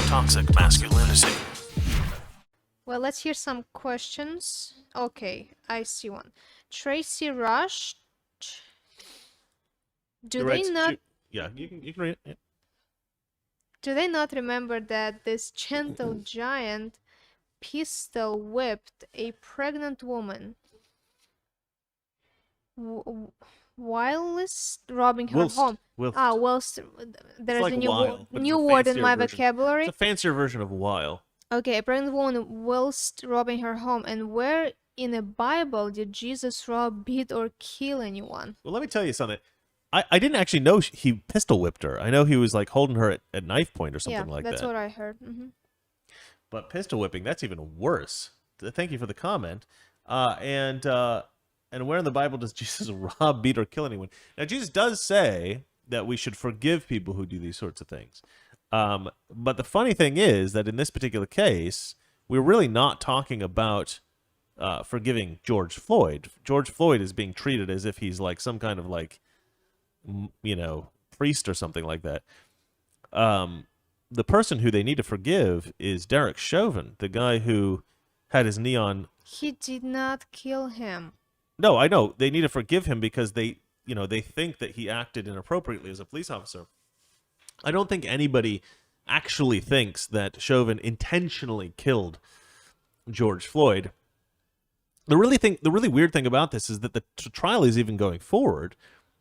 toxic masculinity. Well, let's hear some questions. Okay, I see one. Tracy Rush. Do they not Yeah, you can read it. Yeah. do they not remember that this gentle giant pistol whipped a pregnant woman whilst robbing her home? Whilst. Whilst there's like a new while, but new it's a word in fancier my version. vocabulary. It's a fancier version of while. Okay, a pregnant woman whilst robbing her home. And where in the Bible did Jesus rob, beat, or kill anyone? Well, let me tell you something. I didn't actually know he pistol whipped her. I know he was like holding her at knife point or something like that. Yeah, that's what I heard. But pistol whipping, that's even worse. Thank you for the comment. And where in the Bible does Jesus rob, beat, or kill anyone? Now, Jesus does say that we should forgive people who do these sorts of things. But the funny thing is that in this particular case, we're really not talking about forgiving George Floyd. George Floyd is being treated as if he's like some kind of like, priest or something like that. The person who they need to forgive is Derek Chauvin, the guy who had his knee on. He did not kill him. No, I know. They need to forgive him because they think that he acted inappropriately as a police officer. I don't think anybody actually thinks that Chauvin intentionally killed George Floyd. The really weird thing about this is that the trial is even going forward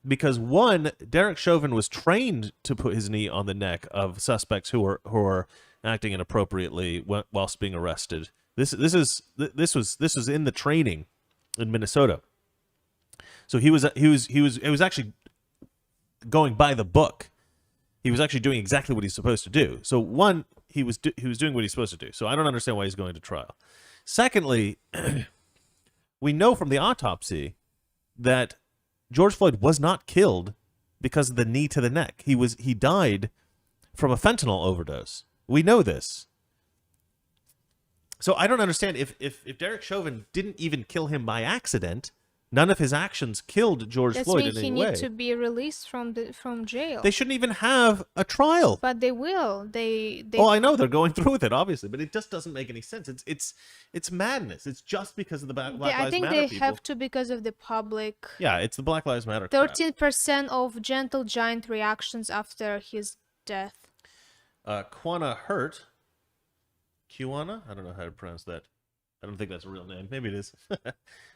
because one, Derek Chauvin was trained to put his knee on the neck of suspects who are acting inappropriately whilst being arrested. This was in the training in Minnesota. So he was actually going by the book. He was actually doing exactly what he's supposed to do. So one, he was doing what he's supposed to do. So I don't understand why he's going to trial. Secondly, we know from the autopsy that George Floyd was not killed because of the knee to the neck. He died from a fentanyl overdose. We know this. So I don't understand if Derek Chauvin didn't even kill him by accident. None of his actions killed George Floyd in any way. He needs to be released from jail. They shouldn't even have a trial. But they will. They. Oh, I know they're going through with it, obviously, but it just doesn't make any sense. It's madness. It's just because of the Black Lives Matter. I think they have to because of the public. Yeah, it's the Black Lives Matter. 13% of gentle giant reactions after his death. Quana Hurt. Kiwana? I don't know how to pronounce that. I don't think that's a real name. Maybe it is.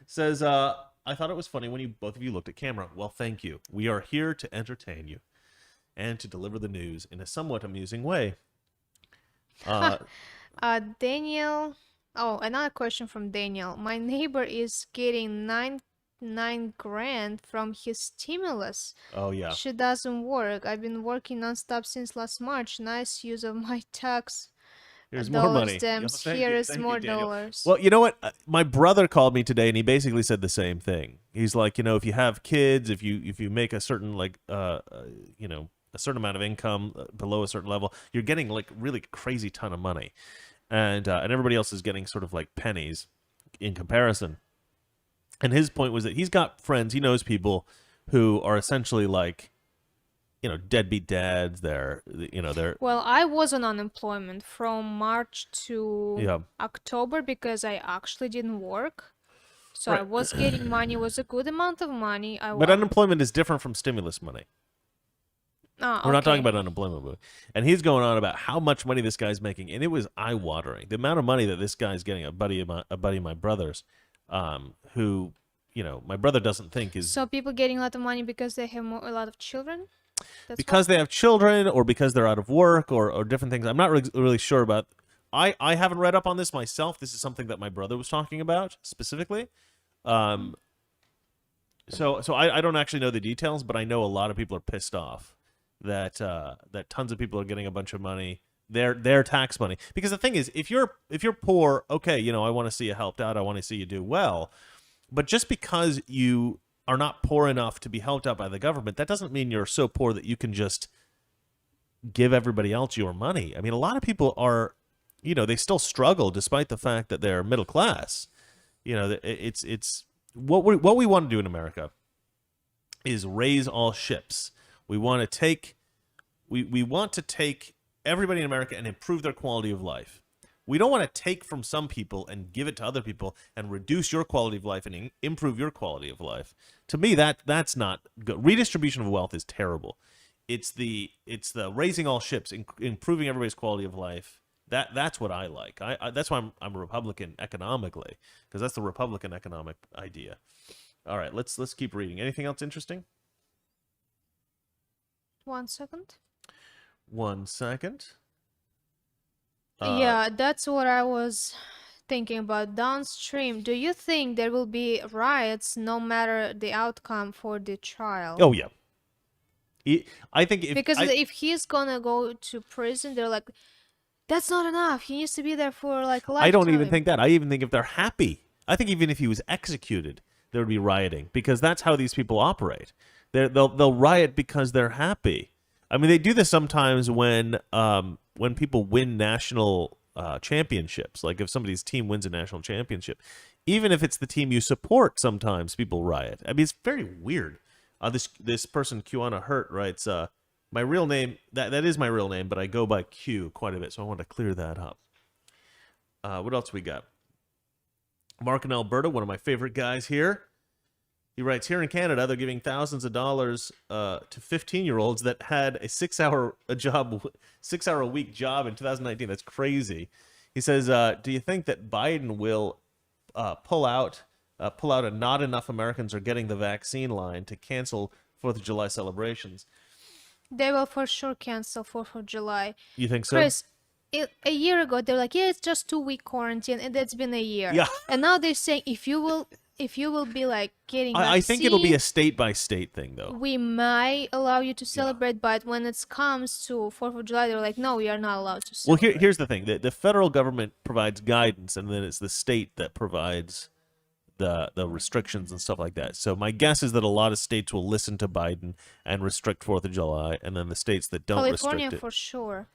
Says, I thought it was funny when both of you looked at camera. Well, thank you. We are here to entertain you and to deliver the news in a somewhat amusing way. Daniel. Oh, another question from Daniel. My neighbor is getting nine grand from his stimulus. Oh, yeah. She doesn't work. I've been working nonstop since last March. Nice use of my tax. Here's more money. Here is more dollars. Well, you know what? My brother called me today, and he basically said the same thing. He's like, if you have kids, if you make a certain a certain amount of income below a certain level, you're getting like really crazy ton of money, and everybody else is getting sort of like pennies in comparison. And his point was that he's got friends, he knows people who are essentially like, deadbeat dads. They're. Well, I was on unemployment from March to October because I actually didn't work. So I was getting money. It was a good amount of money. But unemployment is different from stimulus money. Okay. We're not talking about unemployment money. And he's going on about how much money this guy's making, and it was eye-watering. The amount of money that this guy's getting, a buddy of my brother's, who, my brother doesn't think is. So people getting a lot of money because they have a lot of children. Because they have children, or because they're out of work, or different things. I'm not really sure about. I haven't read up on this myself. This is something that my brother was talking about specifically. So I don't actually know the details, but I know a lot of people are pissed off that tons of people are getting a bunch of money, their tax money. Because the thing is, if you're poor, okay, I want to see you helped out. I want to see you do well. But just because you are not poor enough to be helped out by the government, that doesn't mean you're so poor that you can just give everybody else your money. I mean, a lot of people are, they still struggle despite the fact that they're middle class. It's what we want to do in America is raise all ships. We want to take everybody in America and improve their quality of life. We don't want to take from some people and give it to other people and reduce your quality of life and improve your quality of life. To me, that's not good. Redistribution of wealth is terrible. It's the raising all ships, improving everybody's quality of life. That's what I like. That's why I'm a Republican economically, because that's the Republican economic idea. All right, let's keep reading. Anything else interesting? 1 second. 1 second. Yeah, that's what I was thinking about. Downstream, do you think there will be riots no matter the outcome for the trial? Oh yeah. I think because if he's gonna go to prison, they're like, that's not enough. He needs to be there for like a lifetime. I don't even think that. I even think if they're happy, I think even if he was executed, there would be rioting, because that's how these people operate. They'll riot because they're happy. I mean, they do this sometimes when people win national championships. Like if somebody's team wins a national championship, even if it's the team you support, sometimes people riot. I mean, it's very weird. This person, QAna Hurt, writes, my real name, that is my real name, but I go by Q quite a bit, so I want to clear that up. What else we got? Mark in Alberta, one of my favorite guys here. He writes, here in Canada, they're giving thousands of dollars to 15-year-olds that had a 6-hour a week job in 2019. That's crazy. He says, do you think that Biden will pull out a not enough Americans are getting the vaccine line to cancel 4th of July celebrations? They will for sure cancel 4th of July. You think so? Chris, a year ago, they were like, yeah, it's just 2-week quarantine, and that's been a year. Yeah. And now they're saying if you will be like getting vaccine, I think it'll be a state-by-state thing, though. We might allow you to celebrate, but when it comes to 4th of July, they're like, no, we are not allowed to celebrate. Well, here's the thing. The federal government provides guidance, and then it's the state that provides the restrictions and stuff like that. So my guess is that a lot of states will listen to Biden and restrict 4th of July, and then the states that don't California restrict it. for sure.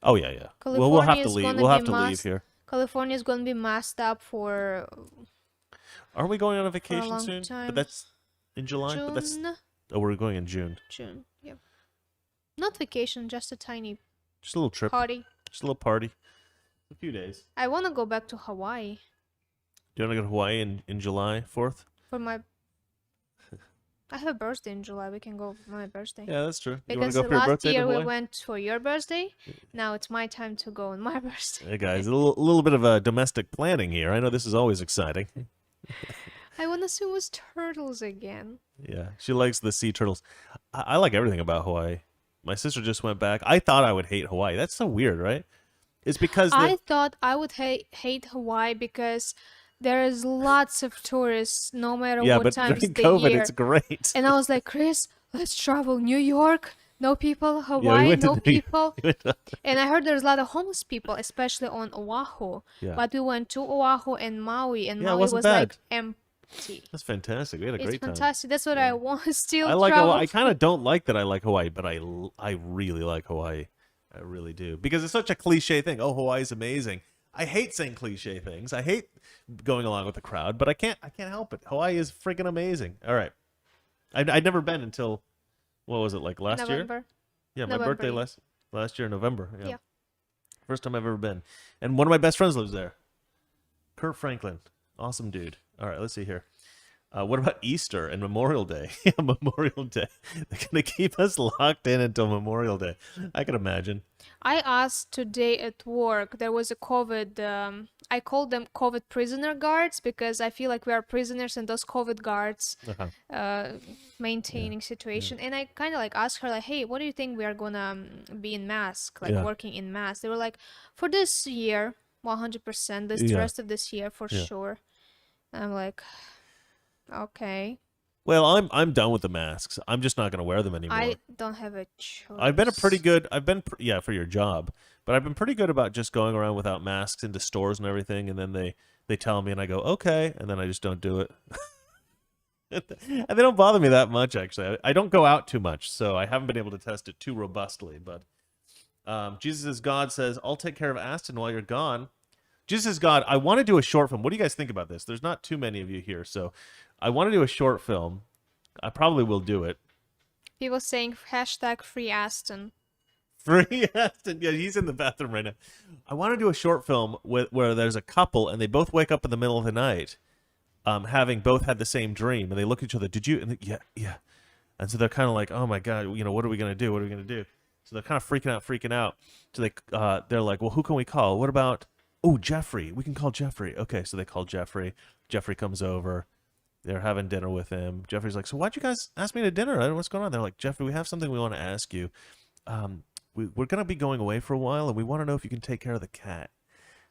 Oh, yeah. Well, we'll have to leave. We'll have to leave here. California is going to be masked up for... Aren't we going on a vacation long soon? time. But that's in July? June. But that's... Oh, we're going in June. June, yep. Not vacation, just a tiny Just a little trip. party. Just a little party. A few days. I want to go back to Hawaii. Do you want to go to Hawaii in July 4th? For my... I have a birthday in July. We can go for my birthday. Yeah, that's true. You Because want to go for your last birthday to year we Hawaii? went for your birthday. Now it's my time to go on my birthday. Hey, guys, a little bit of domestic planning here. I know this is always exciting. I want to swim with turtles again. Yeah, she likes the sea turtles. I like everything about Hawaii. My sister just went back. I thought I would hate Hawaii. That's so weird, right? It's because... I thought I would hate Hawaii because... there is lots of tourists, no matter what time of the COVID, year. it's great. And I was like, Chris, let's travel. New York, no people. Hawaii, no people. And I heard there's a lot of homeless people, especially on Oahu. Yeah. But we went to Oahu and Maui, and Yeah, it Maui wasn't was like bad. empty. That's fantastic. We had a It's great time. fantastic. That's what I want to still I like travel. Hawaii. I kind of don't like that I like Hawaii, but I really like Hawaii. I really do. Because it's such a cliche thing. Oh, Hawaii's amazing. I hate saying cliche things. I hate going along with the crowd, but I can't help it. Hawaii is freaking amazing. All right. I'd never been until, what was it, like last year? November. Yeah, my November, birthday yeah. last year in November. Yeah. Yeah. First time I've ever been. And one of my best friends lives there. Kurt Franklin. Awesome dude. All right, let's see here. What about Easter and Memorial Day? Yeah, Memorial Day. They're going to keep us locked in until Memorial Day. I can imagine. I asked today at work, there was a COVID, I called them COVID prisoner guards because I feel like we are prisoners and those COVID guards maintaining situation. And I kind of like asked her like, hey, what do you think we are gonna be in mask, like working in mask? They were like, for this year, 100%, the rest of this year for sure. And I'm like, okay. Well, I'm done with the masks. I'm just not going to wear them anymore. I don't have a choice. I've been for your job, but I've been pretty good about just going around without masks into stores and everything, and then they tell me and I go, okay, and then I just don't do it. And they don't bother me that much, actually. I don't go out too much, so I haven't been able to test it too robustly, but Jesus is God says, I'll take care of Aston while you're gone. Jesus is God, I want to do a short film. What do you guys think about this? There's not too many of you here, so I want to do a short film. I probably will do it. People saying hashtag free Aston. Jeffrey Aston. Yeah, he's in the bathroom right now. I want to do a short film where there's a couple and they both wake up in the middle of the night, having both had the same dream, and they look at each other. Did you? And yeah, yeah. And so they're kind of like, oh my god, what are we gonna do? What are we gonna do? So they're kind of freaking out. So they're like, well, who can we call? What about? Oh, Jeffrey. We can call Jeffrey. Okay, so they call Jeffrey. Jeffrey comes over. They're having dinner with him. Jeffrey's like, so why'd you guys ask me to dinner? I don't know what's going on. They're like, Jeffrey, we have something we want to ask you. We're going to be going away for a while, and we want to know if you can take care of the cat.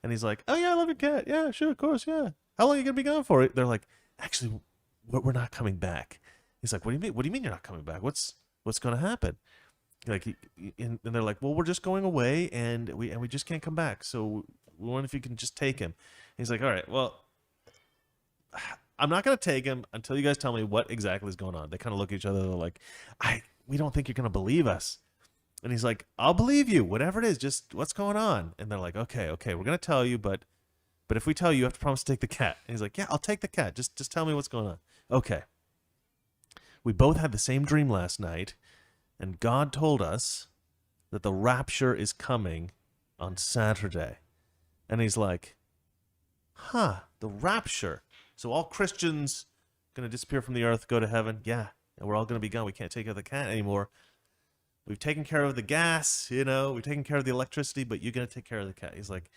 And he's like, oh, yeah, I love your cat. Yeah, sure, of course, yeah. How long are you going to be gone for? They're like, actually, we're not coming back. He's like, what do you mean? What do you mean you're not coming back? What's going to happen? Like, and they're like, well, we're just going away, and we just can't come back. So we wonder if you can just take him. He's like, all right, well, I'm not going to take him until you guys tell me what exactly is going on. They kind of look at each other. They're like, we don't think you're going to believe us. And he's like, I'll believe you, whatever it is, just what's going on? And they're like, okay, we're going to tell you, but if we tell you, you have to promise to take the cat. And he's like, yeah, I'll take the cat. Just tell me what's going on. Okay. We both had the same dream last night, and God told us that the rapture is coming on Saturday. And he's like, the rapture. So all Christians going to disappear from the earth, go to heaven? Yeah, and we're all going to be gone. We can't take care of the cat anymore. We've taken care of the gas, we've taken care of the electricity, but you're going to take care of the cat. He's like,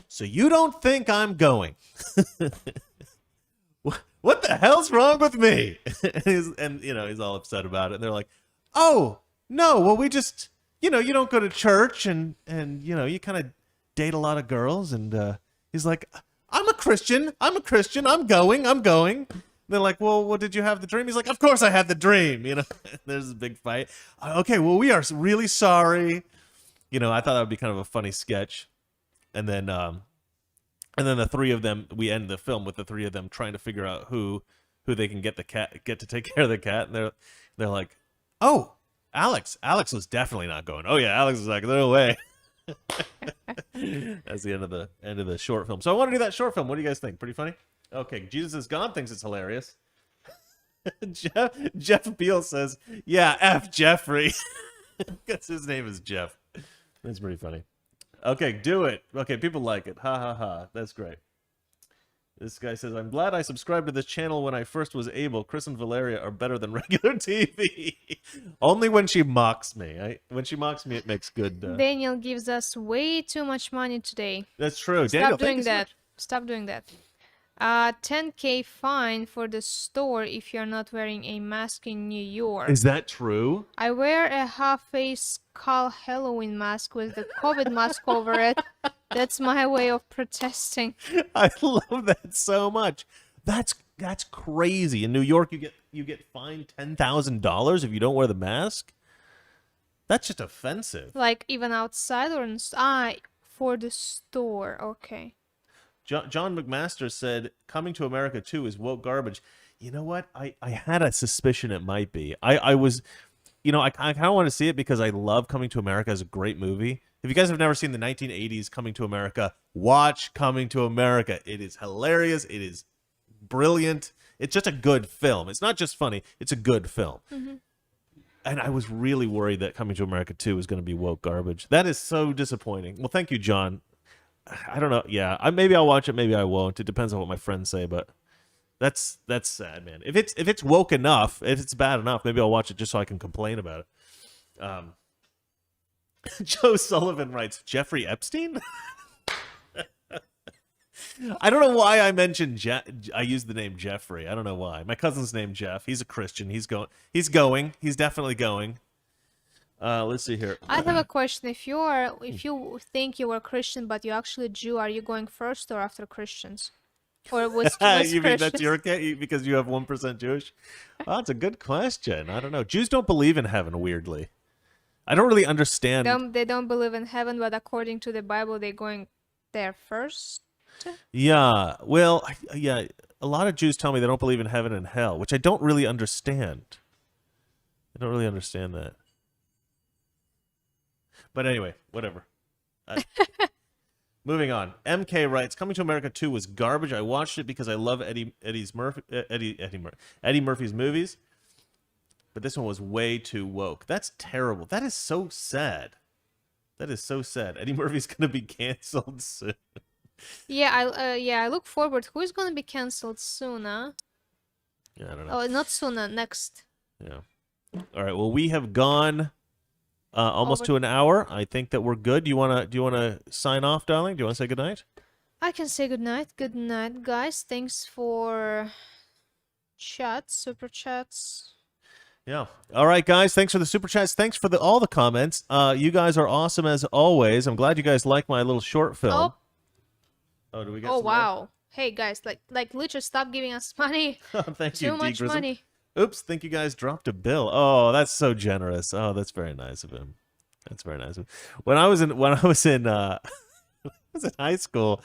so you don't think I'm going? What the hell's wrong with me? and he's all upset about it. And they're like, oh, no, well, we just, you don't go to church and you kind of date a lot of girls. And he's like, I'm a Christian. I'm going. And they're like, well, what did you have the dream? He's like, of course I had the dream. There's a big fight. Okay, well, we are really sorry. I thought that would be kind of a funny sketch. And then the three of them, we end the film with the three of them trying to figure out who they can get to take care of the cat. And they're like, oh, Alex was definitely not going. Oh yeah, Alex was like, no way. That's the end of the short film. So I want to do that short film. What do you guys think? Pretty funny? Okay, Jesus is Gone thinks it's hilarious. Jeff Beal says, yeah, F Jeffrey. Because his name is Jeff. That's pretty funny. Okay, do it. Okay, people like it. Ha ha ha. That's great. This guy says, I'm glad I subscribed to this channel when I first was able. Chris and Valeria are better than regular TV. Only when she mocks me. When she mocks me, it makes good... Daniel gives us way too much money today. That's true. Daniel, Stop doing that. Stop doing that. 10K fine for the store if you're not wearing a mask in New York. Is that true? I wear a half-face skull Halloween mask with the COVID mask over it. That's my way of protesting. I love that so much. That's crazy. In New York, you get fined $10,000 if you don't wear the mask. That's just offensive. Like even outside or for the store. Okay. John McMaster said, Coming to America 2 is woke garbage. You know what? I had a suspicion it might be. I was, I kind of want to see it because I love Coming to America as a great movie. If you guys have never seen the 1980s Coming to America, watch Coming to America. It is hilarious. It is brilliant. It's just a good film. It's not just funny. It's a good film. Mm-hmm. And I was really worried that Coming to America 2 was going to be woke garbage. That is so disappointing. Well, thank you, John. I don't know. Yeah, maybe I'll watch it. Maybe I won't. It depends on what my friends say. But that's sad, man. If it's woke enough, if it's bad enough, maybe I'll watch it just so I can complain about it. Joe Sullivan writes, Jeffrey Epstein. I don't know why I mentioned I used the name Jeffrey. I don't know why. My cousin's named Jeff. He's a Christian. He's going. He's definitely going. Let's see here. I have a question. If you think you were Christian but you're actually Jew, are you going first or after Christians? Or was you mean that's your case because you have 1% Jewish? Well, that's a good question. I don't know. Jews don't believe in heaven, weirdly. I don't really understand. They don't believe in heaven, but according to the Bible, they're going there first. Yeah. Well, yeah. A lot of Jews tell me they don't believe in heaven and hell, which I don't really understand. I don't really understand that. But anyway, whatever. Moving on. MK writes, Coming to America 2 was garbage. I watched it because I love Eddie Murphy's movies. but this one was way too woke. That's terrible. That is so sad. That is so sad. Eddie Murphy's gonna be canceled soon. Yeah, I look forward. Who is gonna be canceled soon, huh? Yeah, I don't know. Oh, not soon, next. Yeah. All right. Well, we have gone almost Over. to an hour. I think that we're good. Do you wanna sign off, darling? Do you wanna say goodnight? I can say goodnight. Good night, guys. Thanks for chats, super chats. Yeah. All right, guys. Thanks for the super chats. Thanks for all the comments. You guys are awesome as always. I'm glad you guys like my little short film. Oh, do we get? Oh some wow. more? Hey guys, like literally stop giving us money. Thank you, Too much D. Grism. money. Oops, think you guys dropped a bill. Oh, that's so generous. Oh, that's very nice of him. That's very nice of him. When I was in high school,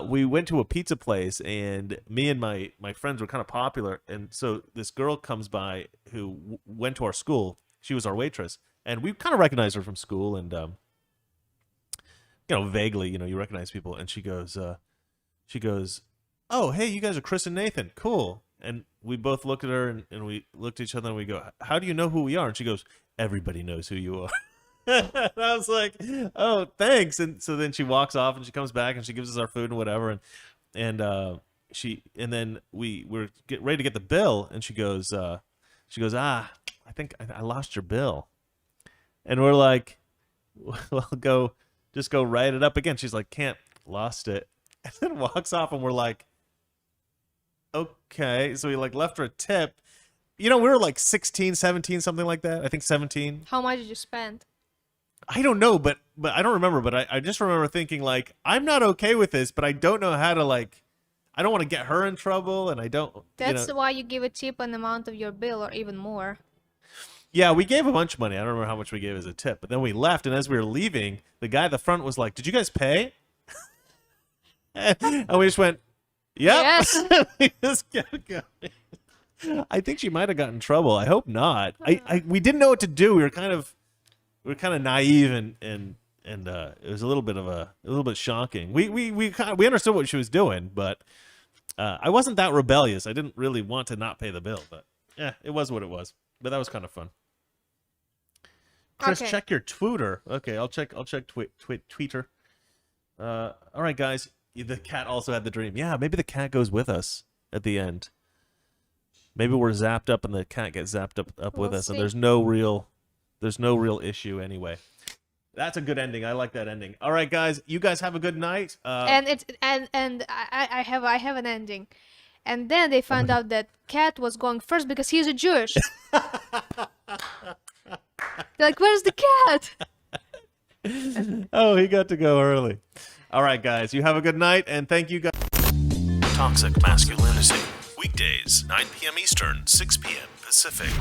we went to a pizza place, and me and my friends were kind of popular, and so this girl comes by who went to our school. She was our waitress, and we kind of recognized her from school, and vaguely, you recognize people, and she goes, "Oh, hey, you guys are Chris and Nathan. Cool." And we both looked at her, and we looked at each other, and we go, "How do you know who we are?" And she goes, "Everybody knows who you are." And I was like, "Oh, thanks." And so then she walks off, and she comes back, and she gives us our food and whatever, and then we were ready to get the bill, and she goes, "I think I lost your bill." And we're like, "Well, just go write it up again." She's like, "Can't, lost it." And then walks off, and we're like, okay. So we left her a tip. We were like 16, 17, something like that. I think 17. How much did you spend? I don't know, but I don't remember. But I just remember thinking, I'm not okay with this, but I don't know how to, I don't want to get her in trouble, and I don't. That's why you give a tip an amount of your bill or even more. Yeah, we gave a bunch of money. I don't remember how much we gave as a tip. But then we left, and as we were leaving, the guy at the front was like, "Did you guys pay?" And we just went, "Yep." Yes. We just kept going. I think she might have gotten in trouble. I hope not. We didn't know what to do. We were kind of naive, and it was a little bit shocking. We understood what she was doing, but I wasn't that rebellious. I didn't really want to not pay the bill, but yeah, it was what it was. But that was kind of fun. Chris, Okay. check your Twitter. Okay, I'll check Twitter. All right, guys. The cat also had the dream. Yeah, maybe the cat goes with us at the end. Maybe we're zapped up and the cat gets zapped up with We'll us, and see. there's no real issue anyway. That's a good ending. I like that ending. All right, guys. You guys have a good night. And I have an ending. And then they found out that Cat was going first because he's a Jewish. They're like, where's the cat? Oh, he got to go early. All right, guys. You have a good night, and thank you guys. Toxic Masculinity. Weekdays, 9 p.m. Eastern, 6 p.m. Pacific.